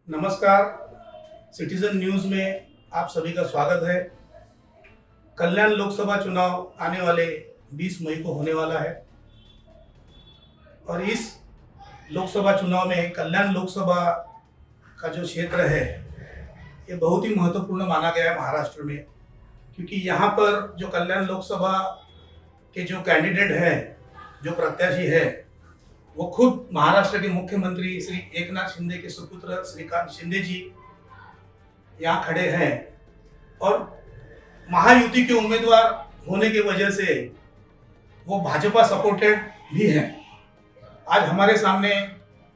नमस्कार। Citizen news में आप सभी का स्वागत है। कल्याण लोकसभा चुनाव आने वाले 20 मई को होने वाला है और इस लोकसभा चुनाव में कल्याण लोकसभा का जो क्षेत्र है ये बहुत ही महत्वपूर्ण माना गया है महाराष्ट्र में, क्योंकि यहाँ पर जो कल्याण लोकसभा के जो कैंडिडेट हैं, जो प्रत्याशी है, वो खुद महाराष्ट्र के मुख्यमंत्री श्री एकनाथ शिंदे के सुपुत्र श्रीकांत शिंदे जी यहाँ खड़े हैं और महायुति के उम्मीदवार होने की वजह से वो भाजपा सपोर्टेड भी हैं। आज हमारे सामने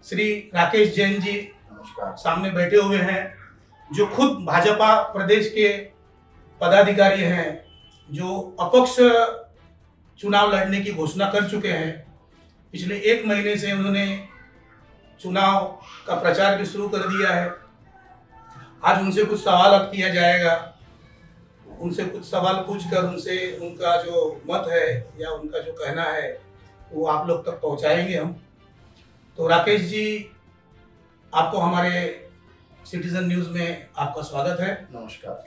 श्री राकेश जैन जी सामने बैठे हुए हैं, जो खुद भाजपा प्रदेश के पदाधिकारी हैं, जो अपक्ष चुनाव लड़ने की घोषणा कर चुके हैं। पिछले 1 महीने से उन्होंने चुनाव का प्रचार भी शुरू कर दिया है। आज उनसे कुछ सवाल किया जाएगा, उनसे कुछ सवाल पूछकर उनसे उनका जो मत है या उनका जो कहना है वो आप लोग तक पहुंचाएंगे हम। तो राकेश जी, आपको हमारे सिटीजन न्यूज़ में आपका स्वागत है। नमस्कार।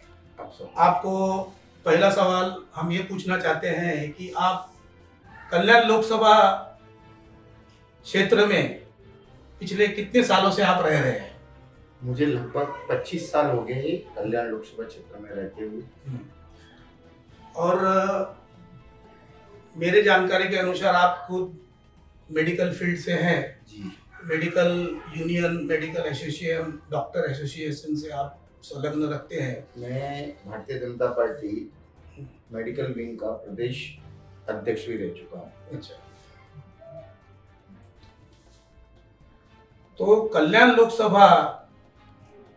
आपको पहला सवाल हम ये पूछना चाहते हैं कि आप कल्याण लोकसभा क्षेत्र में पिछले कितने सालों से आप रह रहे हैं? मुझे लगभग 25 साल हो गए हैं कल्याण लोकसभा क्षेत्र में रहते हुए। और मेरे जानकारी के अनुसार आप खुद मेडिकल फील्ड से हैं जी। Medical union, medical association, doctor association से आप संलग्न रखते हैं। मैं Bharatiya Janata party medical wing का प्रदेश अध्यक्ष भी रह चुका हूँ। अच्छा, तो कल्याण लोकसभा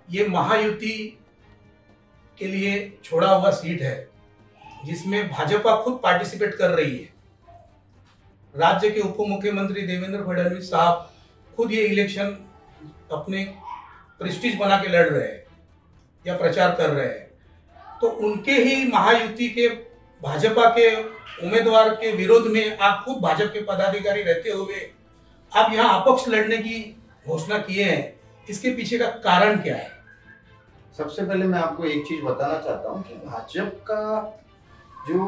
ये महायुति के लिए छोड़ा हुआ सीट है, जिसमें भाजपा खुद पार्टिसिपेट कर रही है। राज्य के उप मुख्यमंत्री देवेंद्र फडणवीस साहब खुद ये इलेक्शन अपने प्रेस्टीज बना के लड़ रहे हैं या प्रचार कर रहे हैं। तो उनके ही महायुति के भाजपा के उम्मीदवार के विरोध में आप खुद भाजपा के पदाधिकारी रहते हुए आप यहाँ अपक्ष लड़ने की घोषणा किए हैं, इसके पीछे का कारण क्या है? सबसे पहले मैं आपको एक चीज बताना चाहता हूँ कि भाजपा का जो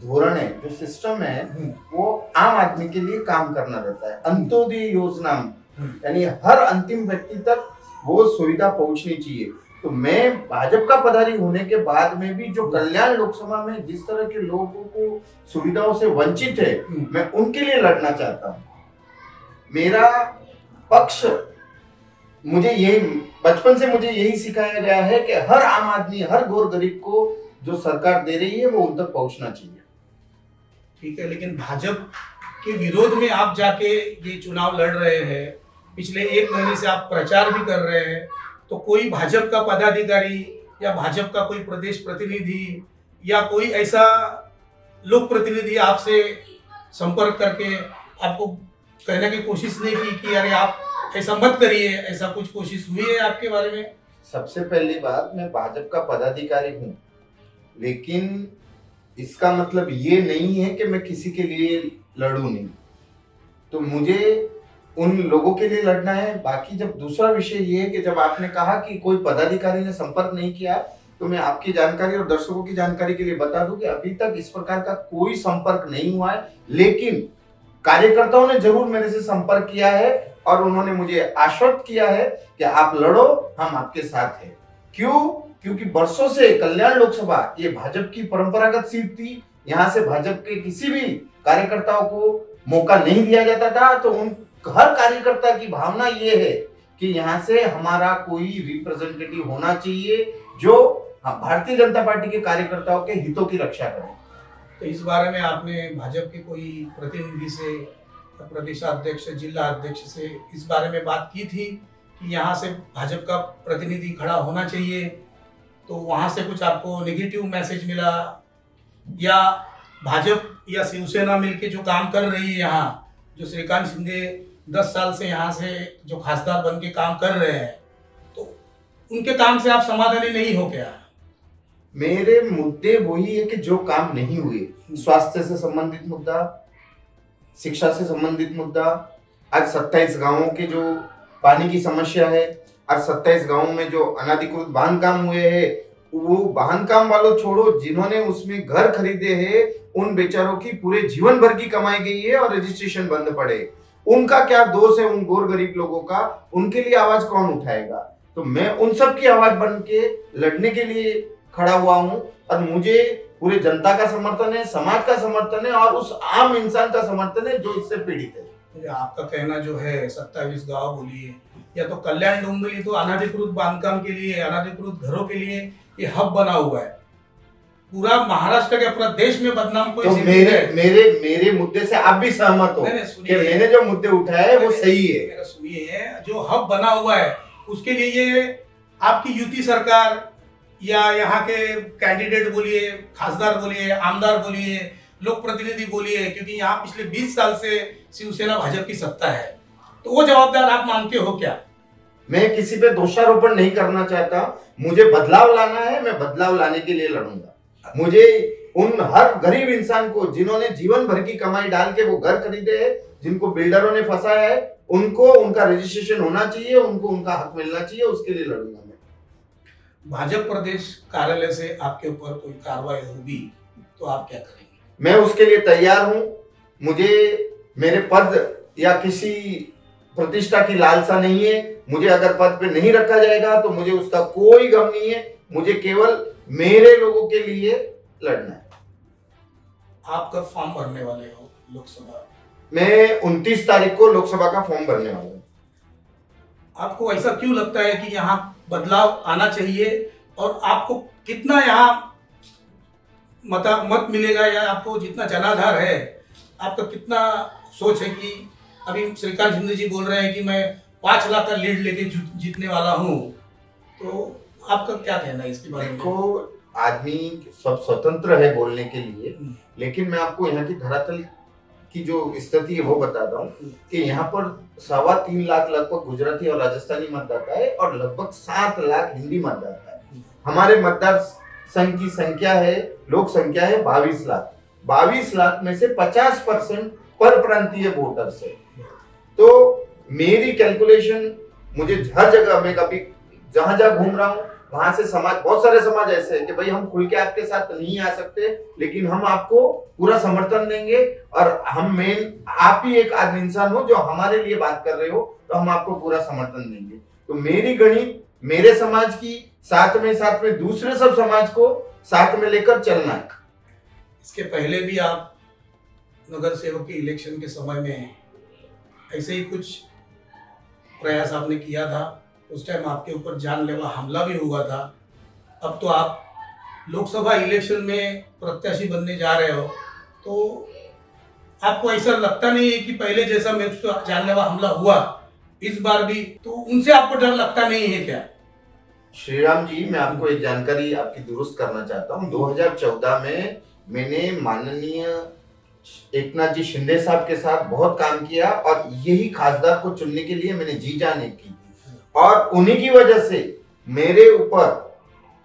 धोरण है, जो सिस्टम है, वो आम आदमी के लिए काम करना रहता है। अंत्योदय योजना में यानी हर अंतिम व्यक्ति तक वो सुविधा पहुंचनी चाहिए। तो मैं भाजपा का पदाधिकारी होने के बाद में भी जो कल्याण लोकसभा में जिस तरह के लोगों को सुविधाओं से वंचित है, मैं उनके लिए लड़ना चाहता हूँ। मेरा पक्ष, मुझे यही बचपन से मुझे यही सिखाया गया है कि हर आम आदमी, हर गौर गरीब को जो सरकार दे रही है वो उन तक पहुंचना चाहिए। ठीक है, लेकिन भाजपा के विरोध में आप जाके ये चुनाव लड़ रहे हैं, पिछले 1 महीने से आप प्रचार भी कर रहे हैं, तो कोई भाजपा का पदाधिकारी या भाजपा का कोई प्रदेश प्रतिनिधि या कोई ऐसा लोक प्रतिनिधि आपसे संपर्क करके आपको कहने की कोशिश नहीं की कि अरे आप ऐसा मत करिए, ऐसा कुछ कोशिश हुई है आपके बारे में? सबसे पहली बात, मैं भाजपा का पदाधिकारी हूँ, लेकिन इसका मतलब ये नहीं है कि मैं किसी के लिए लड़ूं नहीं। तो मुझे उन लोगों के लिए लड़ना है। बाकी जब दूसरा विषय ये है कि जब आपने कहा कि कोई पदाधिकारी ने संपर्क नहीं किया, तो मैं आपकी जानकारी और दर्शकों की जानकारी के लिए बता दूं कि अभी तक इस प्रकार का कोई संपर्क नहीं हुआ है, लेकिन कार्यकर्ताओं ने जरूर मेरे से संपर्क किया है और उन्होंने मुझे आश्वस्त किया है कि आप लड़ो, हम आपके साथ हैं। क्यों? क्योंकि वर्षों से कल्याण लोकसभा ये भाजपा की परंपरागत सीट थी। यहाँ से भाजपा के किसी भी कार्यकर्ताओं को मौका नहीं दिया जाता था। तो उन हर कार्यकर्ता की भावना ये है कि यहाँ से हमारा कोई रिप्रेजेंटेटिव होना चाहिए जो भारतीय जनता पार्टी के कार्यकर्ताओं के हितों की रक्षा करे। तो इस बारे में आपने भाजपा के कोई प्रतिनिधि से, प्रदेशाध्यक्ष, जिला अध्यक्ष से इस बारे में बात की थी कि यहाँ से भाजपा का प्रतिनिधि खड़ा होना चाहिए? तो वहाँ से कुछ आपको नेगेटिव मैसेज मिला या भाजपा या शिवसेना मिलके जो काम कर रही है यहाँ, जो श्रीकांत शिंदे 10 साल से यहाँ से जो खासदार बन के काम कर रहे हैं, तो उनके काम से आप समाधानी नहीं हो क्या? मेरे मुद्दे वही है कि जो काम नहीं हुए, स्वास्थ्य से संबंधित मुद्दा, शिक्षा से संबंधित मुद्दा, आज 27 गांवों के जो पानी की समस्या है, और 27 गांवों में जो अनाधिकृत बांध काम हुए हैं, वो बांध काम वालों छोड़ो, जिन्होंने उसमें घर खरीदे हैं उन बेचारों की पूरे जीवन भर की कमाई गई है और रजिस्ट्रेशन बंद पड़े। उनका क्या दोष है उन गोर गरीब लोगों का? उनके लिए आवाज कौन उठाएगा? तो मैं उन सब की आवाज बन के लड़ने के लिए खड़ा हुआ हूं, और मुझे पूरे जनता का समर्थन है, समाज का समर्थन है, और उस आम इंसान का समर्थन है जो इससे पीड़ित है। आपका कहना जो है 27 गांव बोलिए या तो कल्याण डोंबिवली, तो अनाधिकृत बांधकाम के लिए, अनाधिकृत घरों के लिए ये हब बना हुआ है। पूरा महाराष्ट्र के, पूरा देश में बदनाम कोई तो मेरे मुद्दे से आप भी सहमत हो कि मैंने जो मुद्दे उठाए वो सही है? मेरा सुनिए, जो हब बना हुआ है उसके लिए ये आपकी युति सरकार या यहाँ के कैंडिडेट बोलिए, खासदार बोलिए, आमदार बोलिए, लोक प्रतिनिधि बोलिए, क्योंकि यहाँ पिछले 20 साल से शिवसेना भाजपा की सत्ता है, तो वो जवाबदार आप मानते हो क्या? मैं किसी पे दोषारोपण नहीं करना चाहता, मुझे बदलाव लाना है, मैं बदलाव लाने के लिए लड़ूंगा। मुझे उन हर गरीब इंसान को जिन्होंने जीवन भर की कमाई डाल के वो घर खरीदे हैं, जिनको बिल्डरों ने फंसाया है, उनको उनका रजिस्ट्रेशन होना चाहिए, उनको उनका हक मिलना चाहिए, उसके लिए लड़ूंगा मैं। भाजपा प्रदेश कार्यालय से आपके ऊपर कोई कार्रवाई होगी तो आप क्या करेंगे? मैं उसके लिए तैयार हूं। मुझे मेरे पद या किसी प्रतिष्ठा की लालसा नहीं है। मुझे अगर पद पे नहीं रखा जाएगा तो मुझे उसका कोई गम नहीं है। मुझे केवल मेरे लोगों के लिए लड़ना है। आप कब फॉर्म भरने वाले हो लोकसभा? मैं 29 तारीख को लोकसभा का फॉर्म भरने वाला हूँ। आपको ऐसा क्यों लगता है कि यहाँ बदलाव आना चाहिए, और आपको कितना यहाँ मत मिलेगा, या आपको जितना जनाधार है, आपका कितना सोच है कि अभी श्रीकांत शिंदे जी बोल रहे हैं कि मैं 5 लाख का लीड लेके जीतने वाला हूँ, तो आपका क्या कहना है इसके बारे में? देखो, आदमी सब स्वतंत्र है बोलने के लिए, लेकिन मैं आपको यहाँ की धरातल की जो स्थिति है वो बताता हूँ कि यहाँ पर 3.25 लाख लगभग गुजराती और राजस्थानी मतदाता है, और लगभग 7 लाख हिंदी मतदाता है। हमारे मतदार संघ की संख्या है, लोक संख्या है 22 लाख। 22 लाख में से 50% पर प्रांतीय वोटर्स है। तो मेरी कैलकुलेशन, मुझे हर जगह, मैं कभी जहां घूम रहा हूँ वहां से समाज, बहुत सारे समाज ऐसे हैं कि भाई हम खुल के आपके साथ नहीं आ सकते, लेकिन हम आपको पूरा समर्थन देंगे, और हम आप ही एक आदमी इंसान हो जो हमारे लिए बात कर रहे हो, तो हम आपको पूरा समर्थन देंगे। तो मेरी गणित मेरे समाज की साथ में दूसरे सब समाज को साथ में लेकर चलना है। इसके पहले भी आप नगर सेवक के इलेक्शन के समय में ऐसे ही कुछ प्रयास आपने किया था, उस टाइम आपके ऊपर जानलेवा हमला भी हुआ था। अब तो आप लोकसभा इलेक्शन में प्रत्याशी बनने जा रहे हो, तो आपको ऐसा लगता नहीं है कि पहले जैसा मेरे को जानलेवा हमला हुआ इस बार भी, तो उनसे आपको डर लगता नहीं है क्या? श्रीराम जी, मैं आपको एक जानकारी आपकी दुरुस्त करना चाहता हूँ। 2014 में मैंने माननीय एकनाथ जी शिंदे साहब के साथ बहुत काम किया, और यही खासदार को चुनने के लिए मैंने जी जान की, और उन्हीं की वजह से मेरे ऊपर,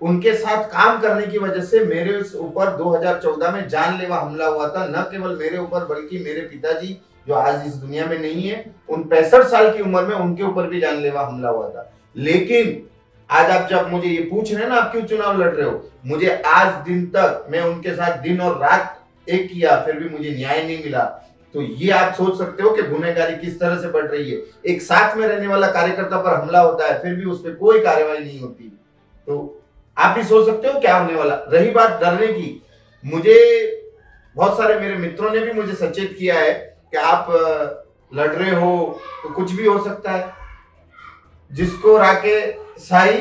उनके साथ काम करने की वजह से मेरे ऊपर 2014 में जानलेवा हमला हुआ था। न केवल मेरे ऊपर बल्कि मेरे पिताजी जो आज इस दुनिया में नहीं है, उन 65 साल की उम्र में उनके ऊपर भी जानलेवा हमला हुआ था। लेकिन आज आप जब मुझे ये पूछ रहे हैं ना आप क्यों चुनाव लड़ रहे हो, मुझे आज दिन तक, मैं उनके साथ दिन और रात एक किया, फिर भी मुझे न्याय नहीं मिला। तो ये आप सोच सकते हो कि गुनहगारी किस तरह से बढ़ रही है। एक साथ में रहने वाला कार्यकर्ता पर हमला होता है, फिर भी उस पर कोई कार्रवाई नहीं होती। तो आप भी सोच सकते हो क्या होने वाला। रही बात डरने की, मुझे बहुत सारे मेरे मित्रों ने भी मुझे सचेत किया है कि आप लड़ रहे हो तो कुछ भी हो सकता है, जिसको राके साई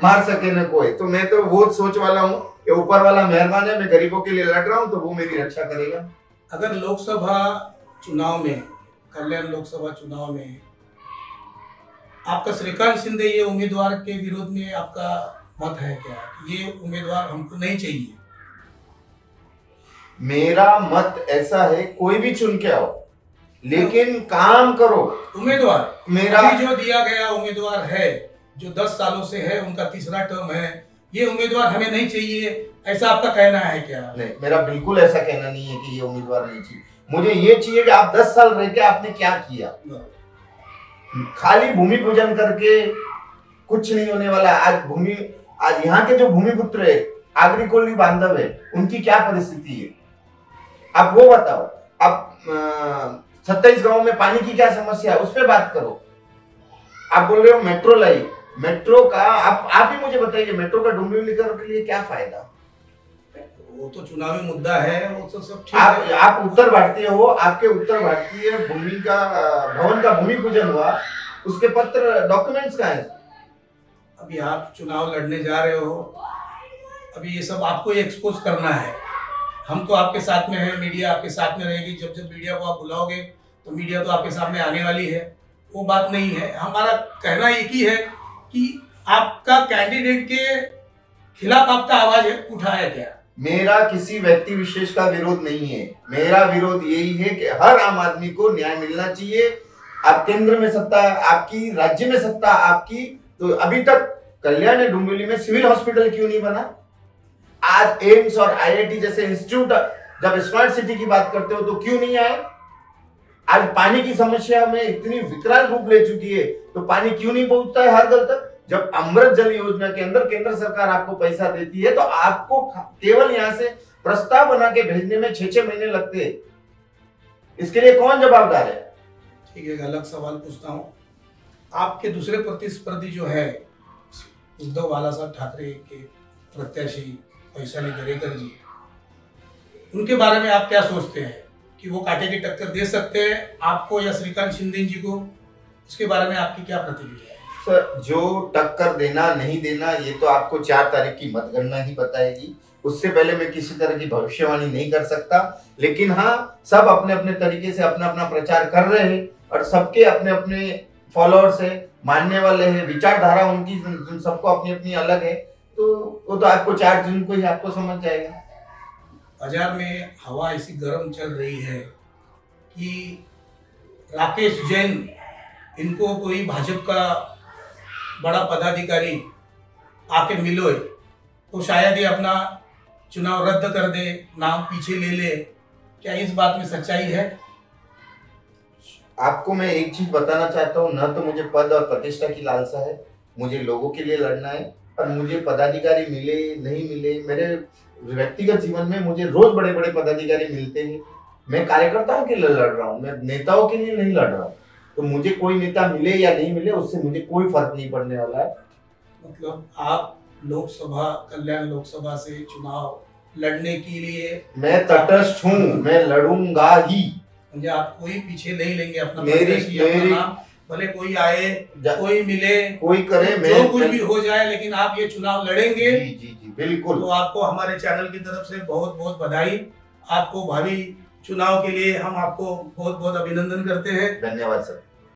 मार सके न कोई। तो मैं तो वो सोच वाला हूँ कि ऊपर वाला मेहरबान है, मैं गरीबों के लिए लड़ रहा हूँ तो वो मेरी रक्षा करेगा। अगर लोकसभा चुनाव में, कल्याण लोकसभा चुनाव में आपका श्रीकांत शिंदे ये उम्मीदवार के विरोध में आपका मत है क्या? ये उम्मीदवार हमको नहीं चाहिए? मेरा मत ऐसा है, कोई भी चुन के आओ, लेकिन काम करो। उम्मीदवार मेरा जो दिया गया उम्मीदवार है, जो 10 सालों से है, उनका तीसरा टर्म है, ये उम्मीदवार हमें नहीं चाहिए, ऐसा आपका कहना है क्या? नहीं, मेरा बिल्कुल ऐसा कहना नहीं है कि ये उम्मीदवार नहीं चाहिए। मुझे ये चाहिए कि आप 10 साल रह के आपने क्या किया। खाली भूमि पूजन करके कुछ नहीं होने वाला। आज यहाँ के जो भूमिपुत्र है, आगरी कोली बांधव है, उनकी क्या परिस्थिति है आप वो बताओ। अब 27 गांव में पानी की क्या समस्या है उस पर बात करो। आप बोल रहे हो मेट्रो लाई, मेट्रो का आप ही मुझे बताइए, मेट्रो का डुम्बीवलीकरण के लिए क्या फायदा? वो तो चुनावी मुद्दा है, वो तो सब ठीक है। आप उत्तर भारतीय हो, आपके उत्तर भारतीय भूमि का भवन का भूमि पूजन हुआ, उसके पत्र डॉक्यूमेंट्स कहाँ है? अभी आप चुनाव लड़ने जा रहे हो, अभी ये सब आपको एक्सपोज करना है। हम तो आपके साथ में है, मीडिया आपके साथ में रहेगी। जब जब मीडिया को आप बुलाओगे तो मीडिया तो आपके सामने आने वाली है, वो बात नहीं है। हमारा कहना एक ही है कि आपका कैंडिडेट के खिलाफ आपका आवाज उठाया गया। मेरा किसी व्यक्ति विशेष का विरोध नहीं है, मेरा विरोध यही है कि हर आम आदमी को न्याय मिलना चाहिए। आप केंद्र में सत्ता आपकी, राज्य में सत्ता आपकी, तो अभी तक कल्याण डुम्बिवली में सिविल हॉस्पिटल क्यों नहीं बना? आज एम्स और आईआईटी जैसे इंस्टीट्यूट जब स्मार्ट सिटी की बात करते हो तो क्यों नहीं आए? आज पानी की समस्या में इतनी विकराल रूप ले चुकी है तो पानी क्यों नहीं पहुंचता है हर घर तक? जब अमृत जल योजना के अंदर केंद्र सरकार आपको पैसा देती है तो आपको केवल यहां से प्रस्ताव बना के भेजने में 6-6 महीने लगते हैं। इसके लिए कौन जवाबदार है? ठीक है, अलग सवाल पूछता हूँ। आपके दूसरे प्रतिस्पर्धी जो है उद्धव बालासाहब ठाकरे के प्रत्याशी वैशाली दरेकर जी, उनके बारे में आप क्या सोचते हैं कि वो कांटे की टक्कर दे सकते हैं आपको या श्रीकांत शिंदे जी को? उसके बारे में आपकी क्या प्रतिक्रिया है? सर, जो टक्कर देना नहीं देना ये तो आपको 4 तारीख की मतगणना ही बताएगी। उससे पहले मैं किसी तरह की भविष्यवाणी नहीं कर सकता। लेकिन हाँ, सब अपने अपने तरीके से अपना अपना प्रचार कर रहे हैं और सबके अपने अपने फॉलोअर्स है, मानने वाले हैं, विचारधारा उनकी सबको अपनी अपनी अलग है। तो वो तो आपको 4 जून को ही आपको समझ जाएगा। बाजार में हवा ऐसी गर्म चल रही है कि राकेश जैन, इनको कोई भाजपा का बड़ा पदाधिकारी आके मिलो तो शायद ये अपना चुनाव रद्द कर दे, नाम पीछे ले ले। क्या इस बात में सच्चाई है? आपको मैं एक चीज बताना चाहता हूँ, न तो मुझे पद और प्रतिष्ठा की लालसा है, मुझे लोगों के लिए लड़ना है। और मुझे पदाधिकारी मिले नहीं मिले, मेरे व्यक्तिगत जीवन में मुझे रोज बड़े बड़े पदाधिकारी मिलते हैं। मैं कार्यकर्ताओं के लिए लड़ रहा हूँ, मैं नेताओं के लिए नहीं लड़ रहा हूँ। तो मुझे कोई नेता मिले या नहीं मिले उससे मुझे कोई फर्क नहीं पड़ने वाला है। मतलब आप लोकसभा, कल्याण लोकसभा से चुनाव लड़ने के लिए? मैं तटस्थ हूँ, मैं लड़ूंगा ही। मुझे आप कोई पीछे नहीं लेंगे अपना मेरी नाम, भले कोई आए कोई मिले कोई करे, जो कुछ भी हो जाए, लेकिन आप ये चुनाव लड़ेंगे। जी जी जी बिल्कुल। तो आपको हमारे चैनल की तरफ से बहुत बहुत बधाई। आपको भावी चुनाव के लिए हम आपको बहुत बहुत अभिनंदन करते हैं। धन्यवाद सर।